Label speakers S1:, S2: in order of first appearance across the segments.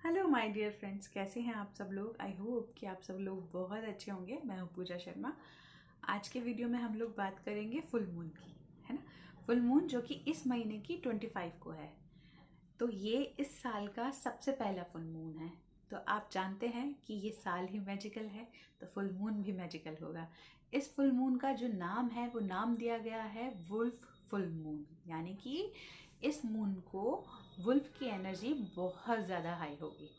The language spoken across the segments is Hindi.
S1: हेलो माय डियर फ्रेंड्स, कैसे हैं आप सब लोग। आई होप कि आप सब लोग बहुत अच्छे होंगे। मैं हूँ पूजा शर्मा। आज के वीडियो में हम लोग बात करेंगे फुल मून की, है ना। फुल मून जो कि इस महीने की 25 को है। तो ये इस साल का सबसे पहला फुल मून है। तो आप जानते हैं कि ये साल ही मैजिकल है, तो फुल मून भी मैजिकल होगा। इस फुल मून का जो नाम है वो नाम दिया गया है वुल्फ फुल मून, यानी कि इस मून को वुल्फ की एनर्जी बहुत ज़्यादा हाई होगी।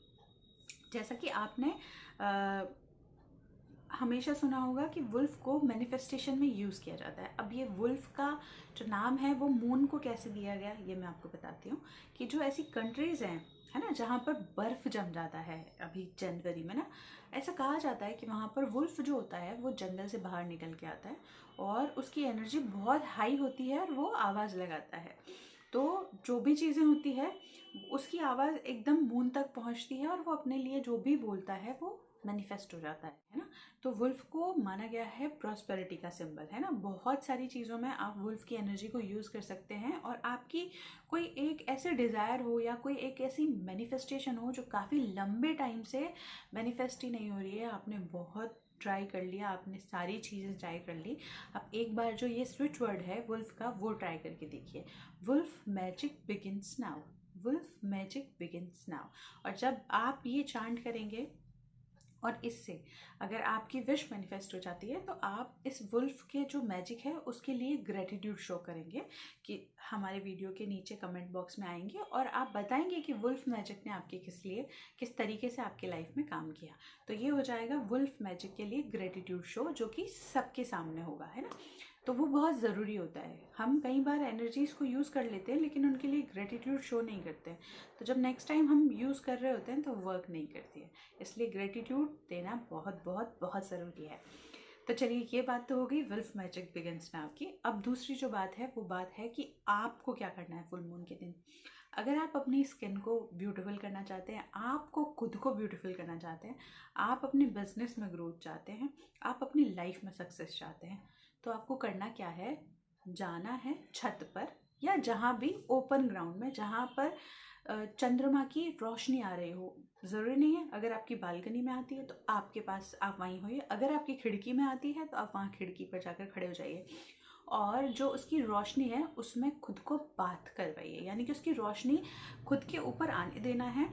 S1: जैसा कि आपने हमेशा सुना होगा कि वुल्फ को मैनिफेस्टेशन में यूज़ किया जाता है। अब ये वुल्फ का जो नाम है वो मून को कैसे दिया गया ये मैं आपको बताती हूँ। कि जो ऐसी कंट्रीज़ हैं, है ना, जहाँ पर बर्फ़ जम जाता है अभी जनवरी में ना, ऐसा कहा जाता है कि वहाँ पर वुल्फ जो होता है वो जंगल से बाहर निकल के आता है और उसकी एनर्जी बहुत हाई होती है और वो आवाज़ लगाता है। तो जो भी चीज़ें होती है उसकी आवाज़ एकदम मून तक पहुँचती है और वो अपने लिए जो भी बोलता है वो मैनिफेस्ट हो जाता है ना। तो वुल्फ को माना गया है प्रॉस्पेरिटी का सिंबल, है ना। बहुत सारी चीज़ों में आप वुल्फ की एनर्जी को यूज़ कर सकते हैं और आपकी कोई एक ऐसे डिज़ायर हो या कोई एक ऐसी मैनिफेस्टेशन हो जो काफ़ी लंबे टाइम से मैनिफेस्ट ही नहीं हो रही है, आपने बहुत ट्राई कर लिया, आपने सारी चीज़ें ट्राई कर ली, आप एक बार जो ये स्विच वर्ड है वुल्फ का वो ट्राई करके देखिए। Wolf magic begins now, wolf magic begins now. और जब आप ये चांट करेंगे और इससे अगर आपकी विश मैनिफेस्ट हो जाती है तो आप इस वुल्फ के जो मैजिक है उसके लिए ग्रेटिट्यूड शो करेंगे। कि हमारे वीडियो के नीचे कमेंट बॉक्स में आएंगे और आप बताएंगे कि वुल्फ मैजिक ने आपके किस तरीके से आपके लाइफ में काम किया। तो ये हो जाएगा वुल्फ मैजिक के लिए ग्रेटिट्यूड शो, जो कि सबके सामने होगा, है ना। तो वो बहुत ज़रूरी होता है। हम कई बार एनर्जीज़ को यूज़ कर लेते हैं लेकिन उनके लिए ग्रेटिट्यूड शो नहीं करते। तो जब नेक्स्ट टाइम हम यूज़ कर रहे होते हैं तो वर्क नहीं करती है। इसलिए ग्रेटिट्यूड देना बहुत बहुत बहुत ज़रूरी है। तो चलिए, ये बात तो हो गई वुल्फ मैजिक बिगिंस नाउ की। अब दूसरी जो बात है वो बात है कि आपको क्या करना है फुल मून के दिन। अगर आप अपनी स्किन को ब्यूटीफुल करना चाहते हैं, आपको खुद को ब्यूटीफुल करना चाहते हैं, आप अपने बिजनेस में ग्रोथ चाहते हैं, आप अपनी लाइफ में सक्सेस चाहते हैं, तो आपको करना क्या है, जाना है छत पर या जहाँ भी ओपन ग्राउंड में जहाँ पर चंद्रमा की रोशनी आ रही हो। ज़रूरी नहीं है, अगर आपकी बालकनी में आती है तो आपके पास आप वहीं होइए, अगर आपकी खिड़की में आती है तो आप वहाँ खिड़की पर जाकर खड़े हो जाइए और जो उसकी रोशनी है उसमें खुद को बाथ करवाइए, यानी कि उसकी रोशनी खुद के ऊपर आने देना है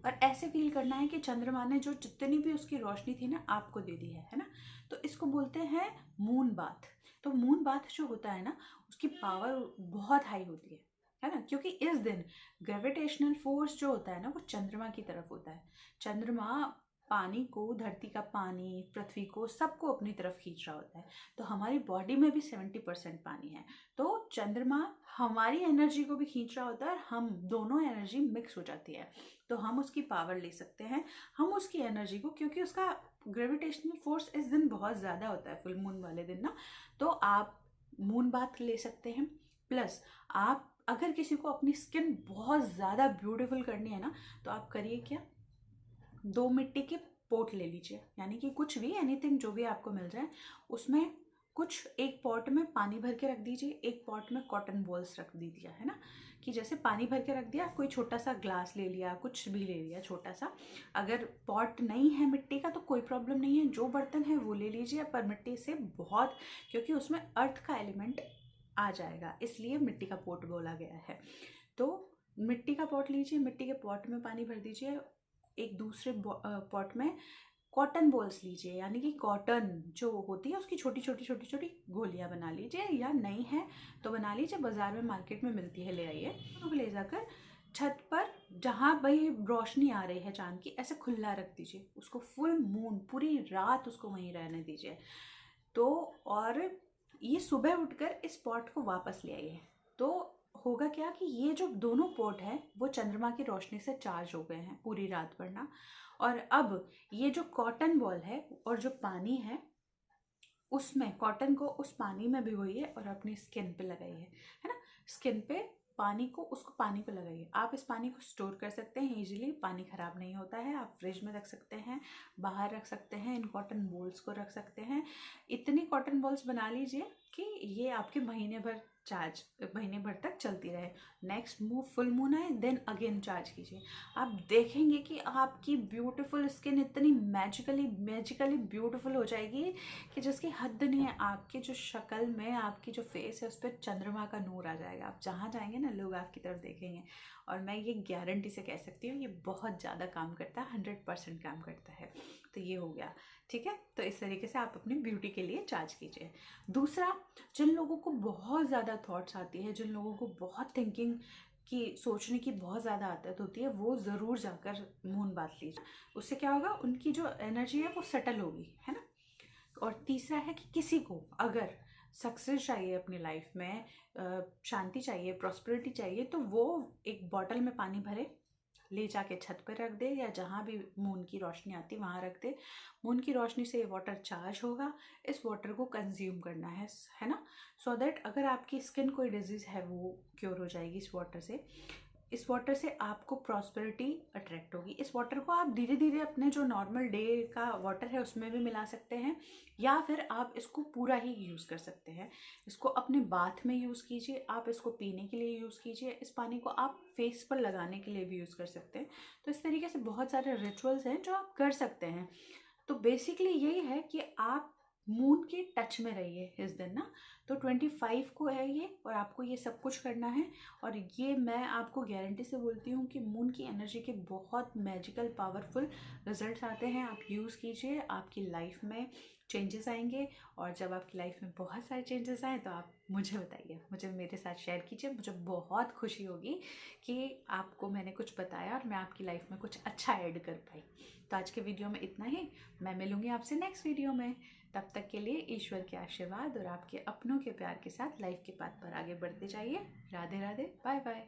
S1: और ऐसे फील करना है कि चंद्रमा ने जो जितनी भी उसकी रोशनी थी ना आपको दे दी है ना। तो इसको बोलते हैं मून बाथ। तो मून बाथ जो होता है ना उसकी पावर बहुत हाई होती है ना, क्योंकि इस दिन ग्रेविटेशनल फोर्स जो होता है ना वो चंद्रमा की तरफ होता है। चंद्रमा पानी को, धरती का पानी, पृथ्वी को, सबको अपनी तरफ खींच रहा होता है। तो हमारी बॉडी में भी 70% पानी है। तो चंद्रमा हमारी एनर्जी को भी खींच रहा होता है और हम दोनों एनर्जी मिक्स हो जाती है। तो हम उसकी पावर ले सकते हैं, हम उसकी एनर्जी को, क्योंकि उसका ग्रेविटेशनल फोर्स इस दिन बहुत ज़्यादा होता है फुल मून वाले दिन ना। तो आप मून बाथ ले सकते हैं। प्लस आप अगर किसी को अपनी स्किन बहुत ज़्यादा ब्यूटीफुल करनी है ना, तो आप करिए क्या, 2 मिट्टी के पोट ले लीजिए, यानी कि कुछ भी, एनीथिंग जो भी आपको मिल जाए उसमें कुछ, एक पॉट में पानी भर के रख दीजिए, एक पॉट में कॉटन बॉल्स रख दीजिए, है ना। कि जैसे पानी भर के रख दिया, कोई छोटा सा ग्लास ले लिया, कुछ भी ले लिया छोटा सा। अगर पॉट नहीं है मिट्टी का तो कोई प्रॉब्लम नहीं है, जो बर्तन है वो ले लीजिए, पर मिट्टी से बहुत, क्योंकि उसमें अर्थ का एलिमेंट आ जाएगा, इसलिए मिट्टी का पॉट बोला गया है। तो मिट्टी का पॉट लीजिए, मिट्टी के पॉट में पानी भर दीजिए, एक दूसरे पॉट में कॉटन बॉल्स लीजिए, यानी कि कॉटन जो होती है उसकी छोटी छोटी छोटी छोटी गोलियां बना लीजिए, या नहीं है तो बना लीजिए, बाजार में मार्केट में मिलती है, ले आइए। उनको ले जाकर छत पर जहाँ भाई रोशनी आ रही है चांद की, ऐसे खुला रख दीजिए उसको, फुल मून पूरी रात उसको वहीं रहने दीजिए। तो और ये सुबह उठकर इस पॉट को वापस ले आइए। तो होगा क्या कि ये जो दोनों पॉट है वो चंद्रमा की रोशनी से चार्ज हो गए हैं पूरी रात भर ना। और अब ये जो कॉटन बॉल है और जो पानी है उसमें, कॉटन को उस पानी में भिगोइए और अपनी स्किन पे लगाइए, है ना। स्किन पे पानी को, उसको पानी को लगाइए। आप इस पानी को स्टोर कर सकते हैं इजीली, पानी ख़राब नहीं होता है। आप फ्रिज में रख सकते हैं, बाहर रख सकते हैं, इन कॉटन बॉल्स को रख सकते हैं। इतनी कॉटन बॉल्स बना लीजिए कि ये आपके महीने भर चार्ज महीने भर तक चलती रहे। नेक्स्ट फुल मून आए, देन अगेन चार्ज कीजिए। आप देखेंगे कि आपकी ब्यूटीफुल स्किन इतनी मैजिकली ब्यूटीफुल हो जाएगी कि जिसकी हद नहीं है। आपकी जो शक्ल में, आपकी जो फेस है उस पर चंद्रमा का नूर आ जाएगा। आप जहाँ जाएंगे ना, लोग आपकी तरफ देखेंगे। और मैं ये गारंटी से कह सकती हूँ, ये बहुत ज़्यादा काम करता है, 100% काम करता है। तो ये हो गया, ठीक है। तो इस तरीके से आप अपनी ब्यूटी के लिए चार्ज कीजिए। दूसरा, जिन लोगों को बहुत ज़्यादा थॉट्स आती है, जिन लोगों को बहुत थिंकिंग की, सोचने की बहुत ज़्यादा आदत होती है, वो ज़रूर जाकर मून बाथ लीजिए। उससे क्या होगा, उनकी जो एनर्जी है वो सेटल होगी, है ना। और तीसरा है कि किसी को अगर सक्सेस चाहिए अपनी लाइफ में, शांति चाहिए, प्रॉस्पेरिटी चाहिए, तो वो एक बॉटल में पानी भरे, ले जाके छत पर रख दे, या जहाँ भी मून की रोशनी आती है वहाँ रख दे। मून की रोशनी से ये वाटर चार्ज होगा। इस वाटर को कंज्यूम करना है ना। सो दैट अगर आपकी स्किन कोई डिजीज़ है वो क्योर हो जाएगी इस वाटर से। इस वाटर से आपको प्रॉस्पेरिटी अट्रैक्ट होगी। इस वाटर को आप धीरे धीरे अपने जो नॉर्मल डे का वाटर है उसमें भी मिला सकते हैं, या फिर आप इसको पूरा ही यूज़ कर सकते हैं। इसको अपने बाथ में यूज़ कीजिए, आप इसको पीने के लिए यूज़ कीजिए, इस पानी को आप फेस पर लगाने के लिए भी यूज़ कर सकते हैं। तो इस तरीके से बहुत सारे रिचुअल्स हैं जो आप कर सकते हैं। तो बेसिकली यही है कि आप मून के टच में रहिए इस दिन ना। तो 25 को है ये, और आपको ये सब कुछ करना है। और ये मैं आपको गारंटी से बोलती हूँ कि मून की एनर्जी के बहुत मैजिकल पावरफुल रिजल्ट्स आते हैं। आप यूज़ कीजिए, आपकी लाइफ में चेंजेस आएंगे। और जब आपकी लाइफ में बहुत सारे चेंजेस आए तो आप मुझे बताइए, मुझे मेरे साथ शेयर कीजिए। मुझे बहुत खुशी होगी कि आपको मैंने कुछ बताया और मैं आपकी लाइफ में कुछ अच्छा ऐड कर पाई। तो आज के वीडियो में इतना ही। मैं मिलूंगी आपसे नेक्स्ट वीडियो में। तब तक के लिए ईश्वर के आशीर्वाद और आपके अपनों के प्यार के साथ लाइफ के पाथ पर आगे बढ़ते जाइए। Radhe Radhe, bye bye.